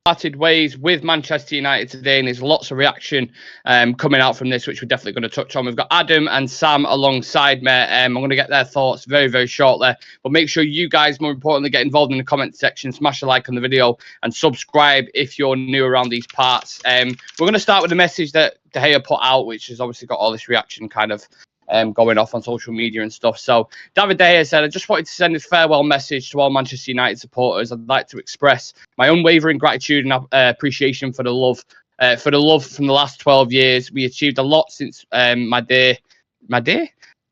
parted ways with Manchester United today, and there's lots of reaction coming out from this, which we're definitely going to touch on. We've got Adam and Sam alongside me. I'm going to get their thoughts very, very shortly. But make sure you guys, more importantly, get involved in the comment section, smash a like on the video, and subscribe if you're new around these parts. We're going to start with the message that De Gea put out, which has obviously got all this reaction kind of going off on social media and stuff. So David De Gea said, I just wanted to send this farewell message to all Manchester United supporters. I'd like to express my unwavering gratitude and appreciation for the love from the last 12 years. We achieved a lot since my dear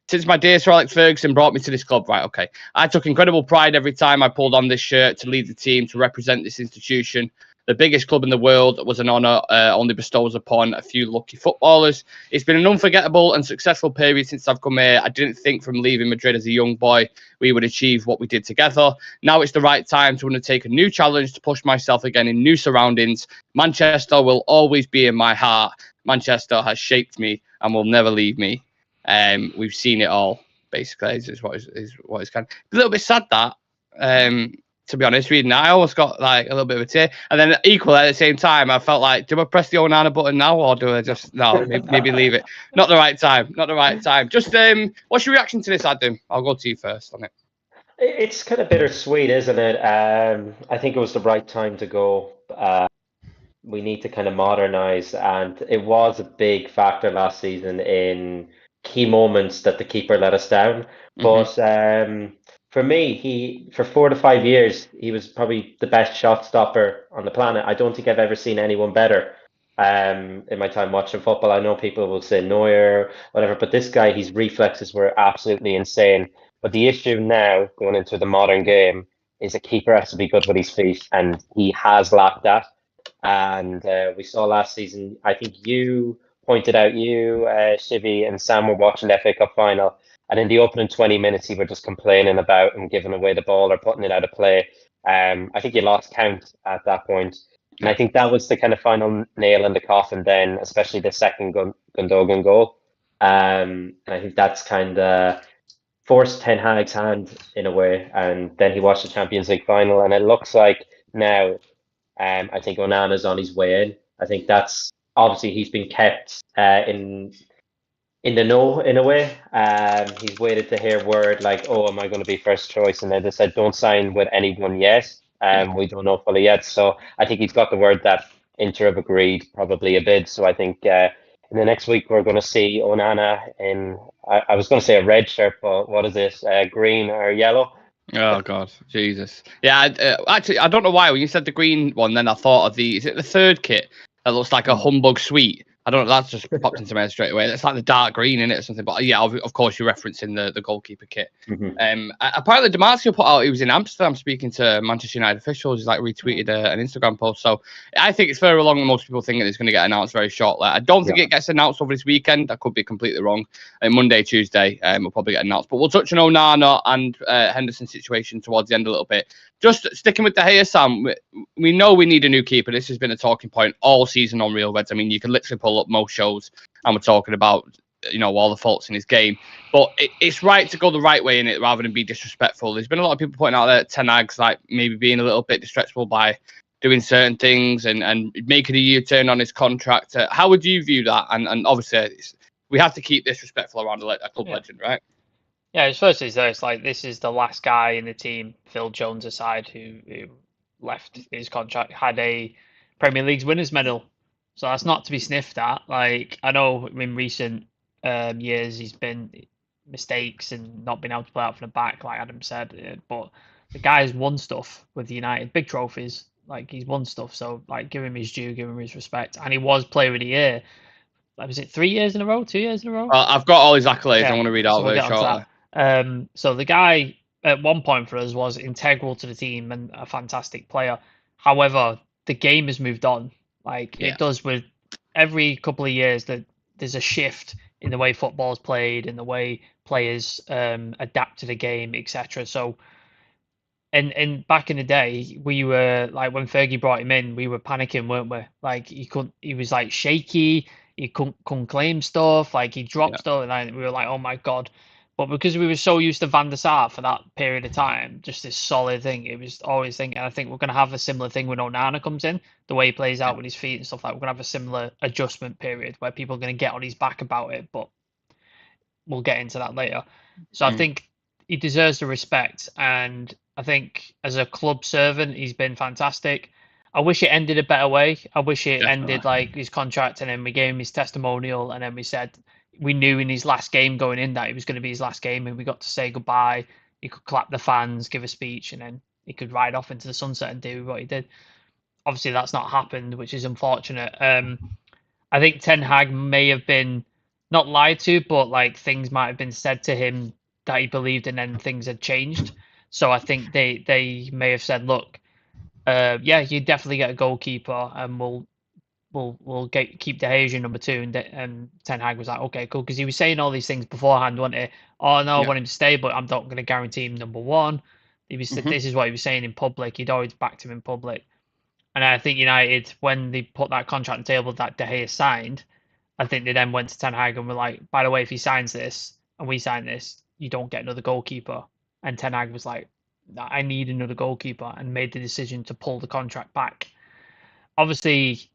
Sir Alex Ferguson brought me to this club. Right, okay. I took incredible pride every time I pulled on this shirt to lead the team, to represent this institution. The biggest club in the world was an honour only bestowed upon a few lucky footballers. It's been an unforgettable and successful period since I've come here. I didn't think from leaving Madrid as a young boy we would achieve what we did together. Now it's the right time to undertake a new challenge, to push myself again in new surroundings. Manchester will always be in my heart. Manchester has shaped me and will never leave me. We've seen it all, basically, is what it's kind of a little bit sad that. To be honest, reading that, I almost got like a little bit of a tear. And then equally at the same time, I felt like, do I press the Onana button now or do I just, no, maybe leave it? Not the right time. Just, what's your reaction to this, Adam? I'll go to you first on it. It's kind of bittersweet, isn't it? I think it was the right time to go. We need to kind of modernize, and it was a big factor last season in key moments that the keeper let us down. But for me, for 4 to 5 years, he was probably the best shot stopper on the planet. I don't think I've ever seen anyone better in my time watching football. I know people will say Neuer, whatever, but this guy, his reflexes were absolutely insane. But the issue now, going into the modern game, is a keeper has to be good with his feet, and he has lacked that. And we saw last season, I think you pointed out, Shivi and Sam were watching the FA Cup final, and in the opening 20 minutes, he were just complaining about and giving away the ball or putting it out of play. I think he lost count at that point. And I think that was the kind of final nail in the coffin then, especially the second Gundogan goal. And I think that's kind of forced Ten Hag's hand in a way. And then he watched the Champions League final, and it looks like now, I think Onana's on his way in. I think that's obviously he's been kept in the know in a way. He's waited to hear word like, oh, am I going to be first choice? And they said, don't sign with anyone yet. We don't know fully yet. So I think he's got the word that Inter have agreed probably a bid. So I think in the next week we're going to see Onana in, I was going to say a red shirt, but what is it? Green or yellow? Oh, God. Jesus. Yeah, actually, I don't know why. When you said the green one, then I thought of is it the third kit that looks like a humbug suite? I don't know. That's just popped into my head straight away. It's like the dark green in it or something. But yeah, of course, you're referencing the goalkeeper kit. Apparently, Damasio put out he was in Amsterdam speaking to Manchester United officials. He's like retweeted an Instagram post. So I think it's further along than most people think it's going to get announced very shortly. I don't think it gets announced over this weekend. I could be completely wrong. Monday, Tuesday, we'll probably get announced. But we'll touch on Onana and Henderson's situation towards the end a little bit. Just sticking with De Gea, Sam, we know we need a new keeper. This has been a talking point all season on Real Reds. I mean, you can literally pull up most shows and we're talking about, all the faults in his game. But it's right to go the right way in it rather than be disrespectful. There's been a lot of people pointing out that Ten Hag's like maybe being a little bit disrespectful by doing certain things and making a U-turn on his contract. How would you view that? And obviously, we have to keep this respectful around a club legend, right? Yeah, his first is it's like this is the last guy in the team, Phil Jones aside, who left his contract, had a Premier League's winners medal. So that's not to be sniffed at. Like, I know in recent years he's been mistakes and not been able to play out from the back, like Adam said. But the guy's won stuff with United, big trophies. Like, he's won stuff. So, like, give him his due, give him his respect. And he was Player of the Year. Like, was it 3 years in a row, 2 years in a row? I've got all his accolades. Yeah. I want to read out very shortly. So the guy at one point for us was integral to the team and a fantastic player. However, the game has moved on. Like it does with every couple of years that there's a shift in the way football is played, in the way players adapt to the game, etc. So, and back in the day, we were like when Fergie brought him in, we were panicking, weren't we? Like he was like shaky. He couldn't claim stuff. Like he dropped stuff, and we were like, oh my God. But because we were so used to Van der Sar for that period of time, just this solid thing, it was always thinking, I think we're going to have a similar thing when Onana comes in, the way he plays out with his feet and stuff like that. We're going to have a similar adjustment period where people are going to get on his back about it, but we'll get into that later. So I think he deserves the respect, and I think as a club servant, he's been fantastic. I wish it ended a better way. I wish it ended like his contract, and then we gave him his testimonial, and then we said we knew in his last game going in that it was going to be his last game, and we got to say goodbye. He could clap the fans, give a speech, and then he could ride off into the sunset and do what he did. Obviously, that's not happened, which is unfortunate. I think Ten Hag may have been not lied to, but like things might have been said to him that he believed, and then things had changed. So I think they may have said, look, yeah, you definitely get a goalkeeper, and we'll keep De Gea as your number two. And Ten Hag was like, okay, cool, because he was saying all these things beforehand, wasn't it? Oh no, I want him to stay, but I'm not going to guarantee him number one. This is what he was saying in public. He'd always backed him in public. And I think United, when they put that contract on the table that De Gea signed, I think they then went to Ten Hag and were like, by the way, if he signs this and we sign this, you don't get another goalkeeper. And Ten Hag was like, I need another goalkeeper, and made the decision to pull the contract back. Obviously,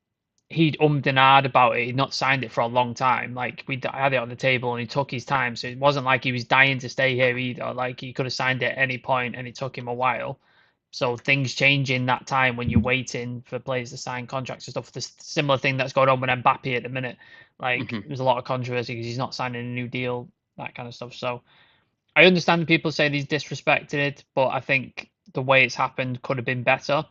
he'd and ahed about it. He'd not signed it for a long time. Like, we had it on the table and he took his time. So it wasn't like he was dying to stay here either. Like, he could have signed it at any point and it took him a while. So things change in that time when you're waiting for players to sign contracts and stuff. The similar thing that's going on with Mbappe at the minute. Like, there's a lot of controversy because he's not signing a new deal, that kind of stuff. So I understand people say he's disrespected it, but I think the way it's happened could have been better.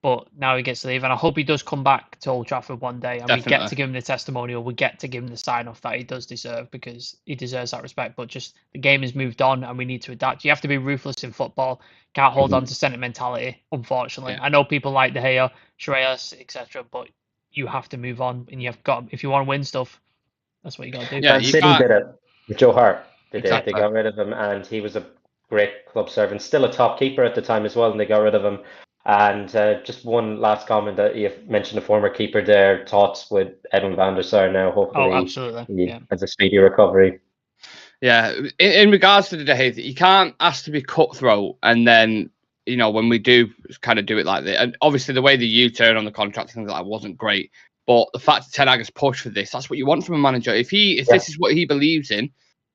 But now he gets to leave, and I hope he does come back to Old Trafford one day, and we get to give him the testimonial, we get to give him the sign-off that he does deserve, because he deserves that respect. But just the game has moved on, and we need to adapt. You have to be ruthless in football. Can't hold on to sentimentality, unfortunately. I know people like De Gea, Shreyas, etc., but you have to move on, and you've got, if you want to win stuff, that's what you got to do. Yeah, City did it with Joe Hart. They got rid of him, and he was a great club servant, still a top keeper at the time as well, and they got rid of him. And just one last comment that you mentioned, a former keeper there. Thoughts with Edwin van der Sar now. Hopefully, absolutely. Has a speedy recovery. Yeah, in regards to the De Gea, you can't ask to be cutthroat, and then when we do kind of do it like that, and obviously the way the U-turn on the contract things like that wasn't great. But the fact that Ten Hag has pushed for this—that's what you want from a manager. If this is what he believes in,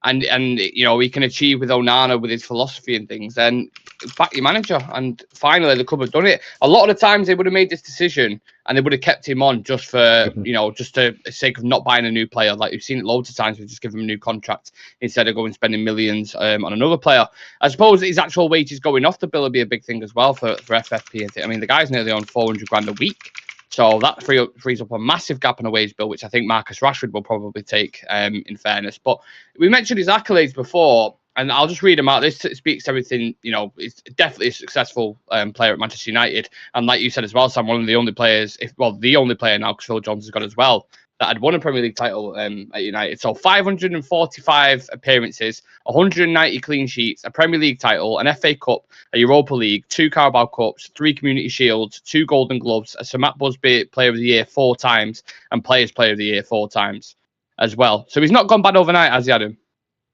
and he can achieve with Onana with his philosophy and things, then back your manager. And finally, the club have done it. A lot of the times they would have made this decision and they would have kept him on just for just to the sake of not buying a new player. Like we've seen it loads of times, we just give him a new contract instead of going spending millions on another player. I suppose his actual wages going off the bill would be a big thing as well for FFP. I mean, the guy's nearly on 400 grand a week. So that frees up a massive gap in a wage bill, which I think Marcus Rashford will probably take, in fairness. But we mentioned his accolades before, and I'll just read them out. This speaks to everything. He's definitely a successful player at Manchester United. And like you said as well, Sam, one of the only players, the only player now, because Phil Jones has got as well, that had won a Premier League title at United. So 545 appearances, 190 clean sheets, a Premier League title, an FA Cup, a Europa League, 2 Carabao Cups, 3 Community Shields, 2 Golden Gloves, a Sir Matt Busby Player of the Year 4 times, and Players Player of the Year 4 times as well. So he's not gone bad overnight, has he, Adam?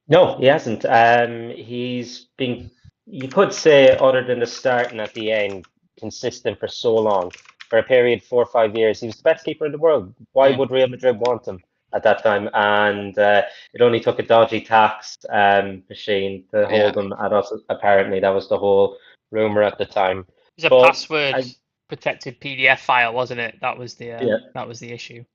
No, he hasn't. He's been, you could say, other than the start and at the end, consistent for so long. For a period 4 or 5 years, he was the best keeper in the world. Why would Real Madrid want him at that time? And it only took a dodgy tax machine to hold him at us. Apparently, that was the whole rumor at the time. It was a password protected PDF file, wasn't it? That was the issue.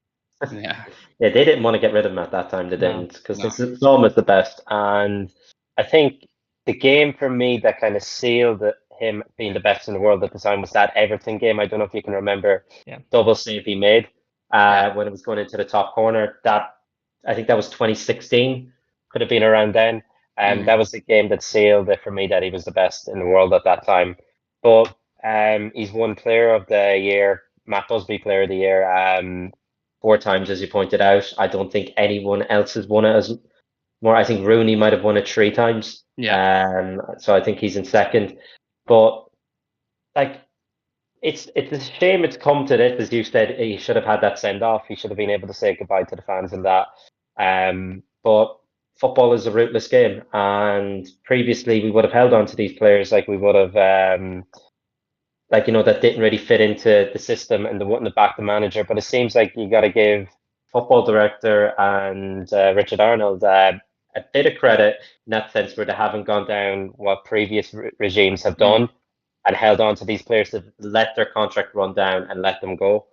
Yeah, they didn't want to get rid of him at that time. They didn't, because this is almost the best. And I think the game for me that kind of sealed him being the best in the world at the time was that Everton game. I don't know if you can remember, double save he made when it was going into the top corner. I think that was 2016. Could have been around then. That was the game that sealed it for me that he was the best in the world at that time. But he's won Player of the Year, Matt Busby Player of the Year, 4 times, as you pointed out. I don't think anyone else has won it as more. I think Rooney might have won it 3 times. So I think he's in second. But it's a shame it's come to this. As you said, he should have had that send off. He should have been able to say goodbye to the fans and that. But football is a ruthless game, and previously we would have held on to these players like we would have, that didn't really fit into the system and they wouldn't have backed the manager. But it seems like you got to give football director and Richard Arnold a bit of credit in that sense, where they haven't gone down what previous regimes have done and held on to these players to let their contract run down and let them go,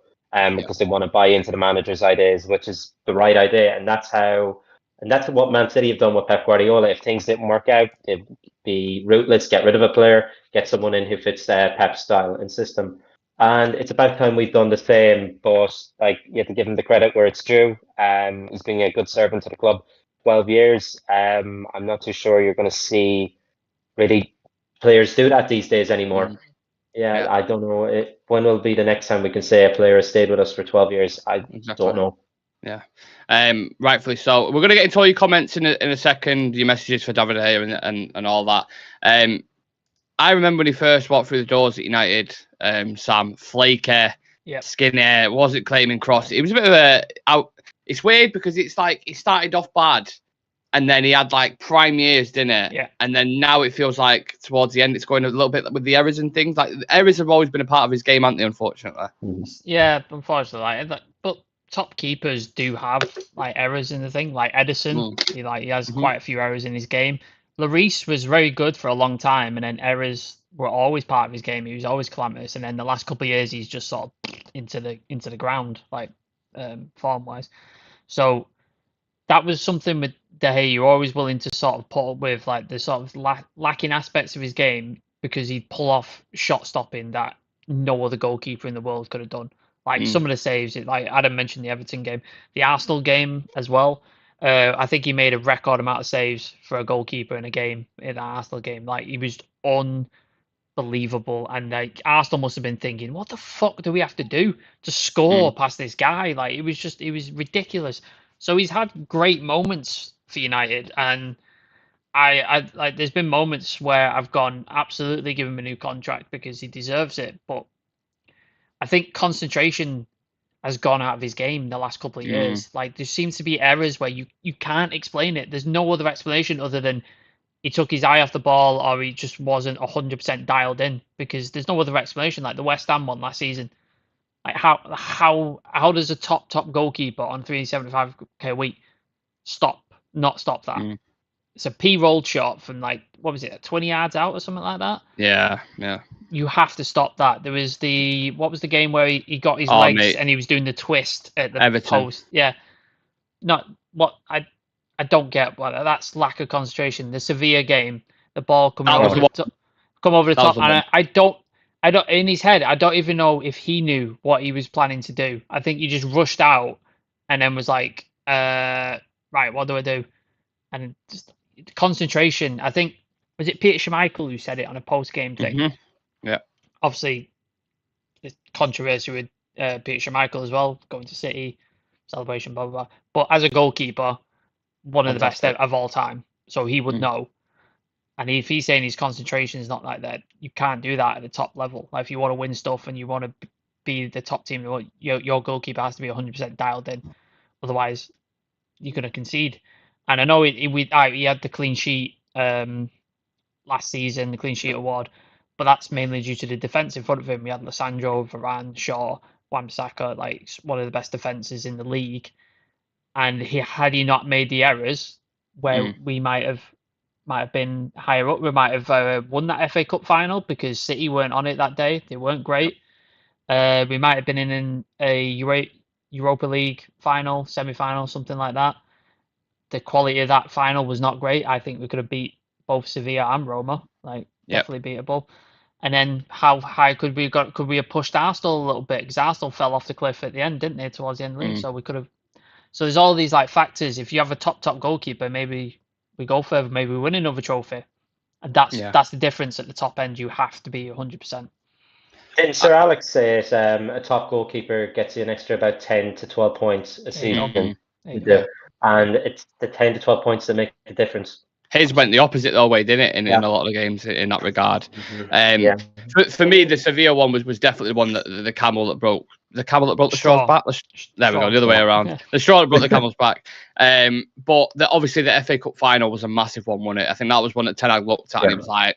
because they want to buy into the manager's ideas, which is the right idea, and that's what Man City have done with Pep Guardiola. If things didn't work out, they'd be ruthless, get rid of a player, get someone in who fits Pep's style and system. And it's about time we've done the same, but you have to give him the credit where it's due. He's been a good servant to the club 12 years. I'm not too sure you're going to see really players do that these days anymore. Yeah, I don't know. When will be the next time we can say a player has stayed with us for 12 years? I don't know. Yeah, rightfully so. We're going to get into all your comments in a second, your messages for David here and all that. I remember when he first walked through the doors at United, Sam, flaky, skinny, wasn't claiming cross. It was a bit of it's weird because it's like he started off bad and then he had like prime years, didn't it? Yeah. And then now it feels like towards the end it's going a little bit with the errors and things. Like errors have always been a part of his game, haven't they, unfortunately? Yeah, unfortunately. But top keepers do have like errors in the thing. Like Edison, he has quite a few errors in his game. Lloris was very good for a long time, and then errors were always part of his game. He was always calamitous, and then the last couple of years he's just sort of into the ground, like form wise. So that was something with De Gea. You're always willing to sort of put up with like the sort of lacking aspects of his game because he'd pull off shot stopping that no other goalkeeper in the world could have done. Like some of the saves, like Adam mentioned the Everton game, the Arsenal game as well. I think he made a record amount of saves for a goalkeeper in a game, in the Arsenal game. Like he was unbelievable, and like Arsenal must have been thinking, what the fuck do we have to do to score past this guy? Like it was ridiculous. So he's had great moments for United, and I like there's been moments where I've gone absolutely give him a new contract because he deserves it, but I think concentration has gone out of his game the last couple of years. Like there seems to be errors where you can't explain it. There's no other explanation other than he took his eye off the ball or he just wasn't 100% dialed in, because there's no other explanation. Like the West Ham one last season. Like how does a top goalkeeper on 375k a week not stop that? It's a P-rolled shot from like, what was it, 20 yards out or something like that? Yeah. You have to stop that. There was what was the game where he got his legs and he was doing the twist at the Everton. post? Yeah. Not what I don't get. Well, that's lack of concentration. The Sevilla game, the ball come over the top, and I don't in his head. I don't even know if he knew what he was planning to do. I think he just rushed out and then was like, right, what do I do? And just concentration. I think was it Peter Schmeichel who said it on a post-game thing. Yeah. Obviously, the controversy with Peter Schmeichel as well, going to City, celebration, blah, blah, blah. But as a goalkeeper, one of the best of all time. So he would know. And if he's saying his concentration is not like that, you can't do that at the top level. Like if you want to win stuff and you want to be the top team, your goalkeeper has to be 100% dialed in. Otherwise, you're going to concede. And I know he had the clean sheet last season, the clean sheet award, but that's mainly due to the defence in front of him. We had Lissandro, Varane, Shaw, Wan-Bissaka, like one of the best defences in the league. And had he not made the errors, where we might have been higher up, we might have won that FA Cup final because City weren't on it that day. They weren't great. We might have been in a Europa League final, semi-final, something like that. The quality of that final was not great. I think we could have beat both Sevilla and Roma, definitely beatable. And then how high could we have pushed Arsenal a little bit? Because Arsenal fell off the cliff at the end, didn't they, towards the end of the league? So we could have. So there's all these like factors. If you have a top goalkeeper, maybe we go further, maybe we win another trophy. And that's the difference at the top end. You have to be 100%. Didn't Sir Alex say it? A top goalkeeper gets you an extra about 10 to 12 points a season. And it's the 10 to 12 points that make the difference. His went the opposite though way, didn't it? In a lot of games in that regard. For me, the Sevilla one was definitely the one that the camel that broke the camel that brought the straw's back. There we go, the other way around. Yeah. The straw that brought the camel's back. But obviously the FA Cup final was a massive one, wasn't it? I think that was one that Ten Hag looked at and he was like,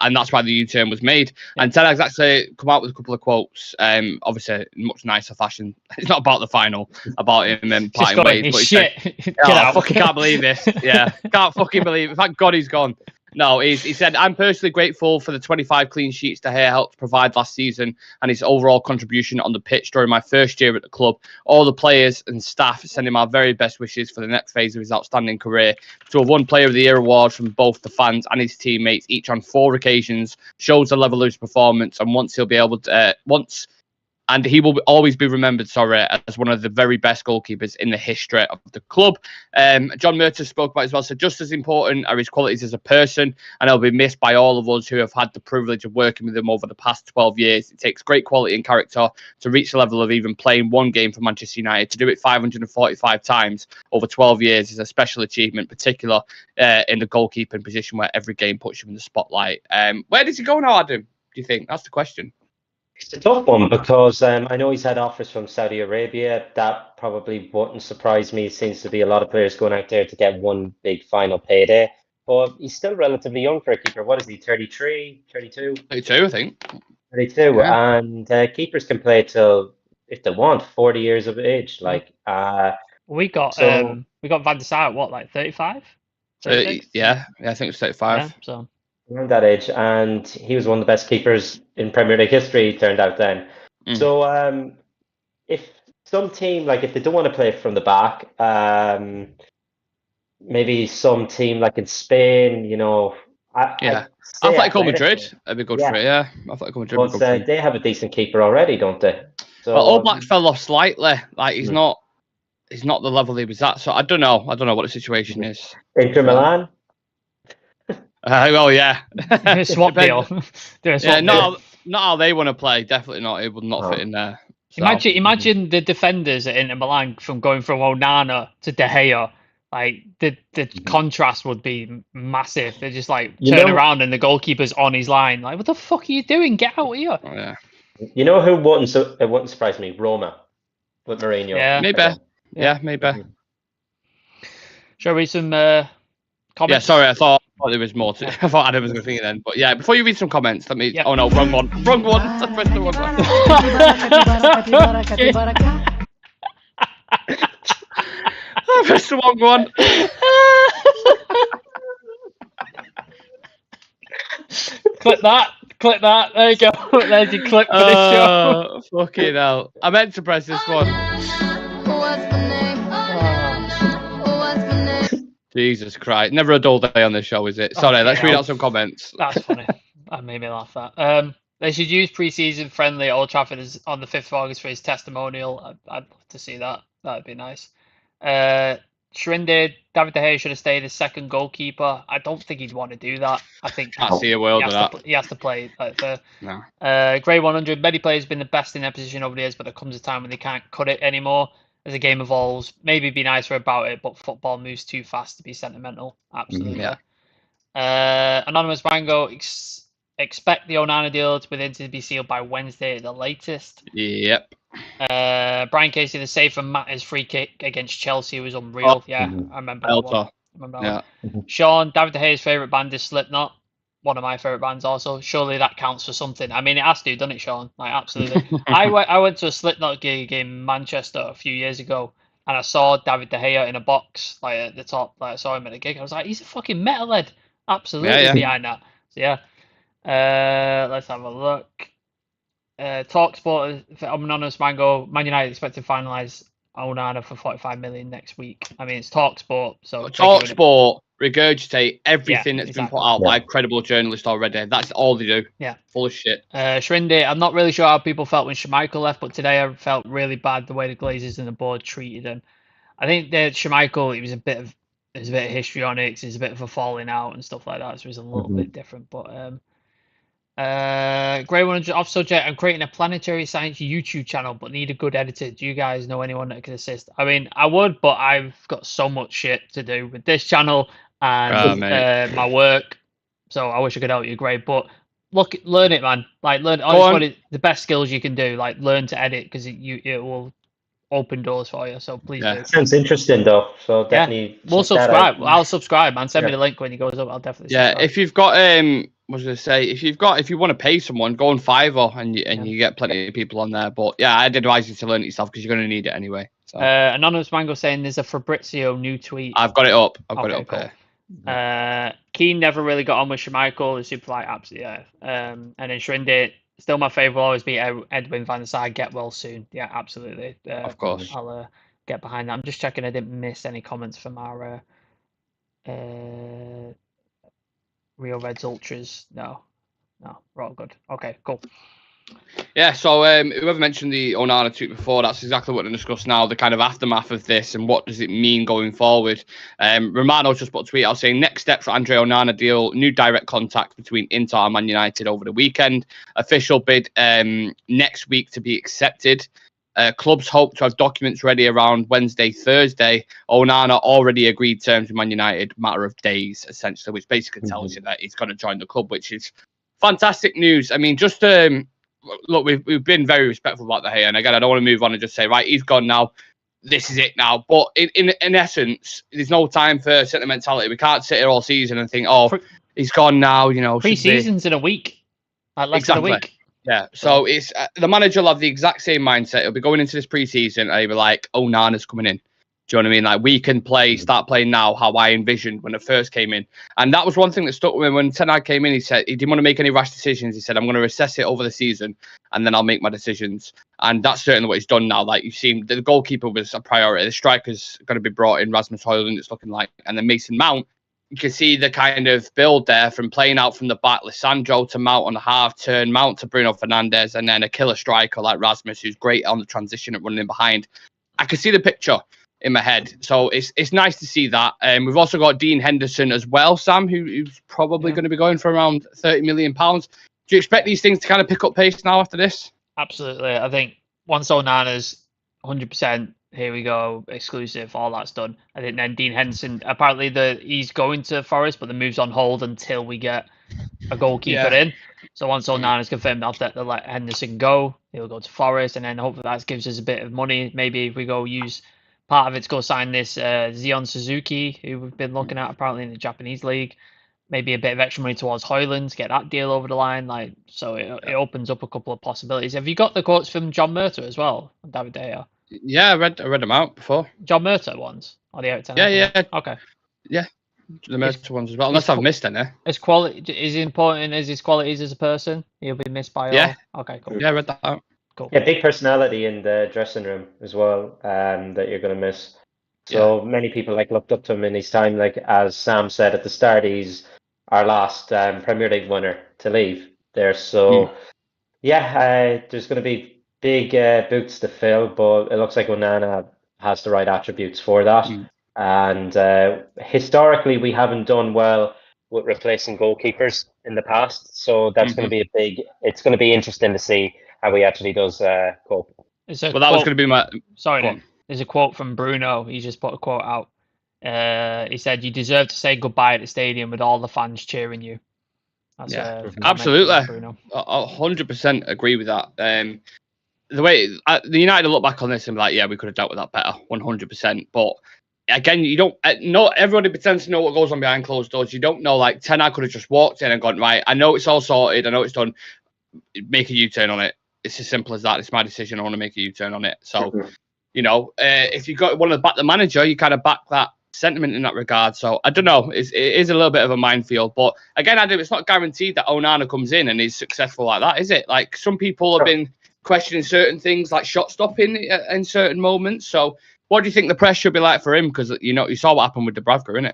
and that's why the U-turn was made. Yeah. And Ten Hag's actually come out with a couple of quotes, obviously in much nicer fashion. It's not about the final, about him parting ways. But shit. I fucking can't believe this. Yeah, can't fucking believe it. Thank God he's gone. No, he said, I'm personally grateful for the 25 clean sheets De Gea helped provide last season and his overall contribution on the pitch during my first year at the club. All the players and staff send him our very best wishes for the next phase of his outstanding career. To have won Player of the Year award from both the fans and his teammates, each on 4 occasions, shows the level of his performance. And once he'll be able to, and he will always be remembered, as one of the very best goalkeepers in the history of the club. John Murtaugh spoke about it as well. So just as important are his qualities as a person, and he'll be missed by all of us who have had the privilege of working with him over the past 12 years. It takes great quality and character to reach the level of even playing one game for Manchester United. To do it 545 times over 12 years is a special achievement, particularly in the goalkeeping position where every game puts you in the spotlight. Where does he go now, Adam, do you think? That's the question. It's a tough one because I know he's had offers from Saudi Arabia. That probably wouldn't surprise me. It seems to be a lot of players going out there to get one big final payday. But he's still relatively young for a keeper. What is he, 33, 32? 32, I think. 32. Yeah. And keepers can play till, if they want, 40 years of age. We got Van der Sar at what, like 35? Yeah, I think it's 35. Yeah, so around that age, and he was one of the best keepers in Premier League history, turned out then. So if some team, if they don't want to play from the back, maybe some team like in Spain, Atletico Madrid would be good for it, yeah. Atletico Madrid would be good for it. They have a decent keeper already, don't they? So, well, All Blacks fell off slightly. He's not the level he was at, so I don't know what the situation is. Inter Milan? Well, yeah. Swap deal. Not how they want to play. Definitely not. It would not fit in there. So. Imagine the defenders at Inter Milan from going from Onana to De Gea. The contrast would be massive. They're just turn around and the goalkeeper's on his line. What the fuck are you doing? Get out here. Oh, yeah. You know who wouldn't surprise me? Roma with Mourinho. Yeah, maybe. Yeah, maybe. Shall we read some comments? Yeah, sorry, I thought there was more to I thought Adam was going to think it then. But yeah, before you read some comments, let me... Yep. Oh no, wrong one. Wrong one. I pressed the wrong one. I pressed the wrong one. Clip that. There you go. There's your clip for this show. Fucking hell. I meant to press this one. Jesus Christ. Never a dull day on this show, is it? Sorry, let's read out some comments. That's funny. That made me laugh. That. They should use pre-season friendly at Old Trafford on the 5th of August for his testimonial. I'd love to see that. That'd be nice. Shrinde, David De Gea should have stayed as second goalkeeper. I don't think he'd want to do that. I think I see a world of that. He has to play. No. Grey 100, many players have been the best in their position over the years, but there comes a time when they can't cut it anymore. As the game evolves, maybe be nicer about it, but football moves too fast to be sentimental. Absolutely. Yeah. Anonymous Mango, expect the Onana deal to be sealed by Wednesday at the latest. Yep. Brian Casey, the save from Matt's free kick against Chelsea was unreal. I remember that one. Sean, David De Gea's favourite band is Slipknot. One of my favourite bands also. Surely that counts for something. I mean, it has to, doesn't it, Sean? Absolutely. I went to a Slipknot gig in Manchester a few years ago, and I saw David De Gea in a box, at the top. I saw him at a gig. I was like, he's a fucking metalhead. Absolutely behind that. So, yeah. Let's have a look. TalkSport, Anonymous Mango, Man United expect to finalise Onana for 45 million next week. I mean, it's TalkSport. So TalkSport regurgitate everything that's been put out by a credible journalist already. That's all they do. Yeah. Full of shit. Shrinde, I'm not really sure how people felt when Schmeichel left, but today I felt really bad the way the Glazers and the board treated him. I think that Schmeichel, there's a bit of history on it. There's a bit of a falling out and stuff like that. So it's a little bit different. But Grey 100 off subject. I'm creating a planetary science YouTube channel, but need a good editor. Do you guys know anyone that can assist? I mean, I would, but I've got so much shit to do with this channel and my work. So I wish I could help you, Grey. But learn it, man. Like learn. Go on. The best skills you can do. Like learn to edit because it will open doors for you. So please do. Sounds interesting though. So Yeah, definitely we'll check that out. subscribe. I'll subscribe, man. Send me Yeah. the link when it goes up. I'll definitely Yeah, subscribe. if you've got what was I gonna say? If you want to pay someone, go on Fiverr and you get plenty of people on there. But yeah, I'd advise you to learn it yourself because you're going to need it anyway. So Anonymous Mango saying there's a Fabrizio new tweet. I've got it up. I've got Okay, it up cool. here. Keane never really got on with Schmeichel, the super light apps, yeah. And then Shrinde, still my favourite will always be Edwin van der Sar. Get well soon. Yeah, absolutely. Of course. I'll get behind that. I'm just checking I didn't miss any comments from our Rio Reds Ultras. No, we're all good. Okay, cool. Yeah, so whoever mentioned the Onana tweet before, that's exactly what we're discussing now, the kind of aftermath of this and what does it mean going forward. Romano just put a tweet out saying, next step for Andre Onana deal, new direct contact between Inter and Man United over the weekend, official bid next week to be accepted. Clubs hope to have documents ready around Wednesday, Thursday. Onana already agreed terms with Man United, matter of days, essentially, which basically tells you that he's going to join the club, which is fantastic news. I mean, just... look, we've been very respectful about that here, and again, I don't want to move on and just say, right, he's gone now. This is it now. But in essence, there's no time for sentimentality. We can't sit here all season and think, oh, he's gone now. You know, pre-season's in a week, like less than a week. Yeah. So it's the manager will have the exact same mindset. He'll be going into this pre-season and he'll be like, oh, Nana's coming in. Do you know what I mean? Like, we can start playing now how I envisioned when it first came in. And that was one thing that stuck with me. When Ten Hag came in, he said he didn't want to make any rash decisions. He said, I'm going to assess it over the season and then I'll make my decisions. And that's certainly what he's done now. Like, you've seen the goalkeeper was a priority. The striker's going to be brought in, Rasmus Hojlund, it's looking like. And then Mason Mount, you can see the kind of build there from playing out from the back, Lissandro to Mount on the half turn, Mount to Bruno Fernandes, and then a killer striker like Rasmus, who's great on the transition and running in behind. I can see the picture in my head. So it's nice to see that. We've also got Dean Henderson as well, Sam, who's probably going to be going for around £30 million. Do you expect these things to kind of pick up pace now after this? Absolutely. I think once Onana's 100%, here we go, exclusive, all that's done. I think then Dean Henderson, apparently he's going to Forest, but the move's on hold until we get a goalkeeper in. So once Onana's confirmed, they'll let Henderson go. He'll go to Forest, and then hopefully that gives us a bit of money. Maybe if we go use part of it to go sign this Zion Suzuki, who we've been looking at apparently in the Japanese league. Maybe a bit of extra money towards Hojlund to get that deal over the line. Like, so it opens up a couple of possibilities. Have you got the quotes from John Murta as well, David De Gea? Yeah, I read them out before. John Murta ones? Or the Eric Yeah. Okay. Yeah, the Murta ones as well. Unless I've missed any. His quality is important as his qualities as a person. He'll be missed by all. Okay, cool. Yeah, I read that out. Cool. Yeah, big personality in the dressing room as well, that you're going to miss. So many people looked up to him in his time. Like, as Sam said at the start, he's our last Premier League winner to leave there. So there's going to be big boots to fill, but it looks like Onana has the right attributes for that. And historically, we haven't done well with replacing goalkeepers in the past. So that's going to be it's going to be interesting to see how he actually does cope. Was going to be my... Sorry, there's a quote from Bruno. He just put a quote out. He said, "You deserve to say goodbye at the stadium with all the fans cheering you." That's absolutely. Bruno. 100% agree with that. The way the United look back on this and be like, yeah, we could have dealt with that better, 100%. But again, you don't not everybody pretends to know what goes on behind closed doors. You don't know. Like, Ten Hag could have just walked in and gone, right, I know it's all sorted, I know it's done, make a U-turn on it. It's as simple as that. It's my decision. I want to make a U-turn on it. So, you know, if you want to back the manager, you kind of back that sentiment in that regard. So I don't know. It is a little bit of a minefield. But again, Adam, it's not guaranteed that Onana comes in and is successful like that, is it? Like, some people have been questioning certain things, like shot stopping in certain moments. So what do you think the pressure will be like for him? Because, you know, you saw what happened with Dubravka, innit?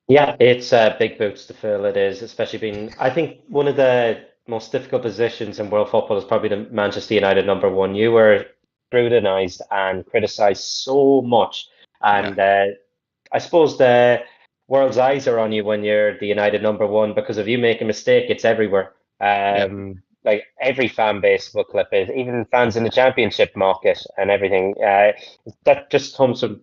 Yeah, it's big boots to fill. It is, especially being, I think, one of the most difficult positions in world football is probably the Manchester United number one. You were scrutinised and criticised so much, and I suppose the world's eyes are on you when you're the United number one, because if you make a mistake, it's everywhere. Like, every fan base will clip it, even fans in the Championship mock it and everything. That just comes from,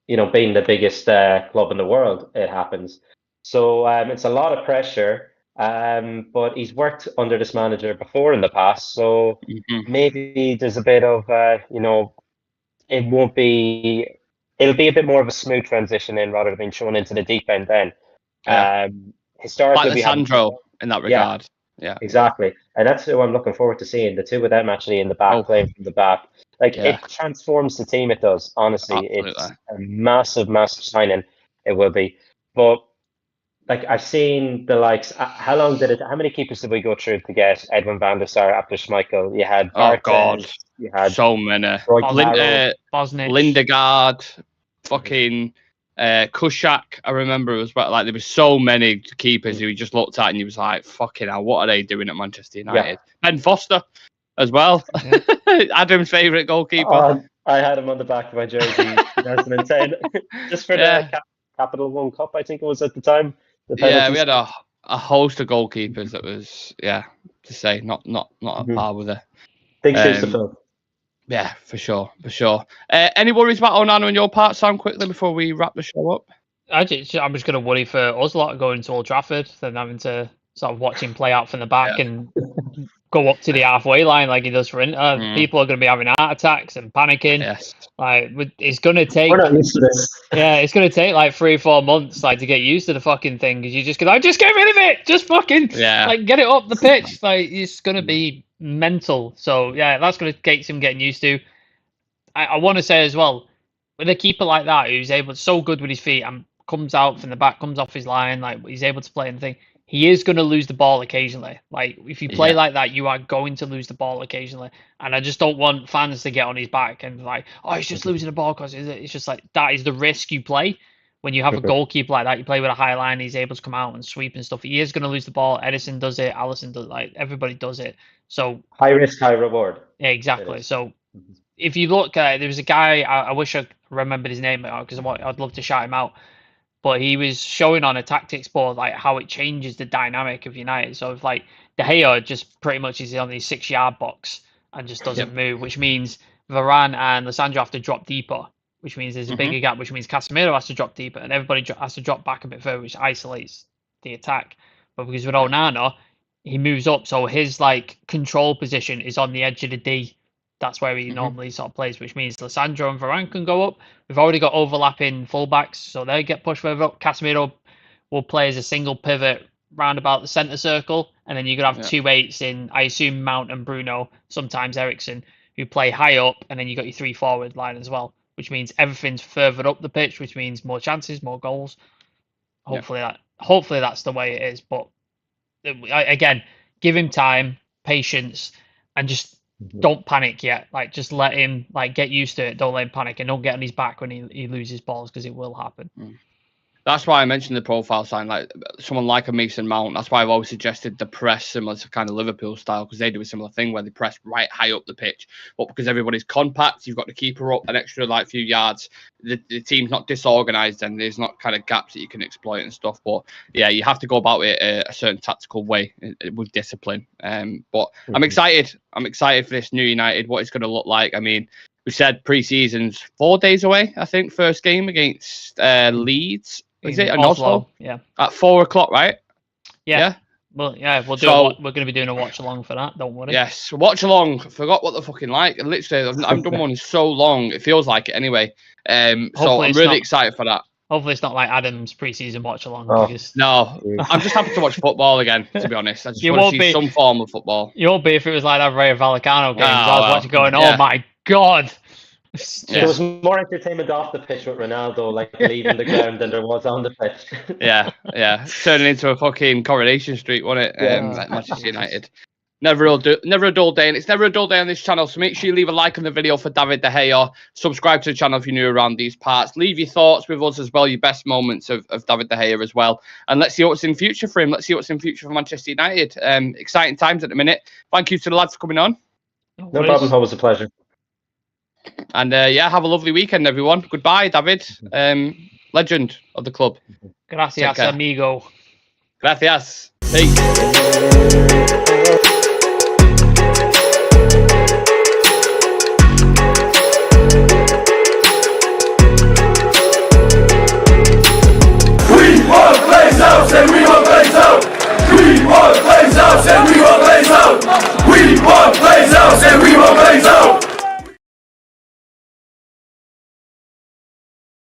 you know, being the biggest club in the world. It happens. So it's a lot of pressure. but he's worked under this manager before in the past, so Mhm. maybe there's a bit of, it won't be, it'll be a bit more of a smooth transition in rather than being thrown into the deep end then. Yeah. Historically, Like we haven't. Sandro in that Yeah, regard. Yeah. exactly. And that's who I'm looking forward to seeing. The two of them actually in the back, Oh, playing from the back. Like, yeah. it transforms the team, it does. Honestly, Absolutely. it's a massive, massive signing. It will be. But, like, I've seen the likes. How many keepers did we go through to get Edwin van der Sar after Schmeichel? You had Oh, God. Bartes, you had So many. Roy Bosnich. Carroll. Bosnich. Lindegaard, fucking Kushak, I remember as well. Like, there were so many keepers who you just looked at and you was like, fucking hell, what are they doing at Manchester United? Yeah. Ben Foster as well. Yeah. Adam's favourite goalkeeper. I had him on the back of my jersey 2010, just for Yeah. the Capital One Cup, I think it was at the time. Yeah, we had a host of goalkeepers that was, to say, not at par with it. Big shoes to fill. Yeah, for sure. Any worries about Onana on your part, Sam, quickly before we wrap the show up? I'm just going to worry for us lot going to Old Trafford and having to sort of watch him play out from the back and go up to the halfway line like he does for Inter. People are going to be having heart attacks and panicking. Yes. Like, it's going to take. We're not used to this. Yeah, it's going to take like 3 or 4 months like to get used to the fucking thing because you just go, just get rid of it, just fucking like get it up the pitch. Like, it's going to be mental. So yeah, that's going to take some getting used to. I want to say as well, with a keeper like that who's so good with his feet and comes out from the back, comes off his line, like he's able to play anything. He is going to lose the ball occasionally. Like, if you play like that, you are going to lose the ball occasionally. And I just don't want fans to get on his back and like, oh, he's just losing the ball because it's just like, that is the risk you play when you have a goalkeeper like that. You play with a high line, he's able to come out and sweep and stuff. He is going to lose the ball. Edison does it. Alisson does it. Like, everybody does it. So high risk, high reward. Yeah, exactly. So if you look at, there was a guy, I wish I remembered his name because I'd love to shout him out. But he was showing on a tactics board like how it changes the dynamic of United. So if like De Gea just pretty much is on the 6-yard box and just doesn't move, which means Varane and Lissandro have to drop deeper, which means there's a bigger gap, which means Casemiro has to drop deeper, and everybody has to drop back a bit further, which isolates the attack. But because with Onana, he moves up, so his like control position is on the edge of the D. That's where he normally sort of plays, which means Lissandro and Varane can go up. We've already got overlapping fullbacks, so they get pushed further up. Casemiro will play as a single pivot round about the centre circle, and then you're going to have 2 8s in, I assume, Mount and Bruno, sometimes Eriksen, who play high up, and then you got your 3 forward line as well, which means everything's further up the pitch, which means more chances, more goals. Hopefully that's the way it is. But again, give him time, patience, and just don't panic yet. Like, just let him like get used to it. Don't let him panic, and don't get on his back when he loses balls, because it will happen. That's why I mentioned the profile sign, like someone like a Mason Mount. That's why I've always suggested the press similar to kind of Liverpool style, because they do a similar thing where they press right high up the pitch. But because everybody's compact, you've got to keep her up an extra like few yards. The team's not disorganized, and there's not kind of gaps that you can exploit and stuff. But yeah, you have to go about it a certain tactical way with discipline. But I'm excited. I'm excited for this new United, what it's going to look like. I mean, we said pre-season's 4 days away, I think, first game against Leeds. Is it? Oslo? Yeah. At 4 o'clock, right? Yeah. Well, yeah, we'll do. We're going to be doing a watch along for that. Don't worry. Yes, watch along. Forgot what they're fucking like. Literally, I've done one in so long. It feels like it anyway. So I'm really excited for that. Hopefully, it's not like Adam's pre-season watch along. No, I'm just happy to watch football again. To be honest, I just want to see some form of football. You won't be if it was like that Rayo Vallecano game. I was watching, going, "Oh my god." There was more entertainment off the pitch with Ronaldo like leaving the ground than there was on the pitch. yeah, turning into a fucking Coronation Street, wasn't it? At Manchester United. Never a dull day, and it's never a dull day on this channel. So make sure you leave a like on the video for David De Gea. Subscribe to the channel if you're new around these parts. Leave your thoughts with us as well, your best moments of David De Gea as well. And let's see what's in future for him. Let's see what's in future for Manchester United. Exciting times at the minute. Thank you to the lads for coming on. No problem. Always a pleasure. And have a lovely weekend, everyone. Goodbye, David. Legend of the club. Gracias, amigo. Gracias. Peace.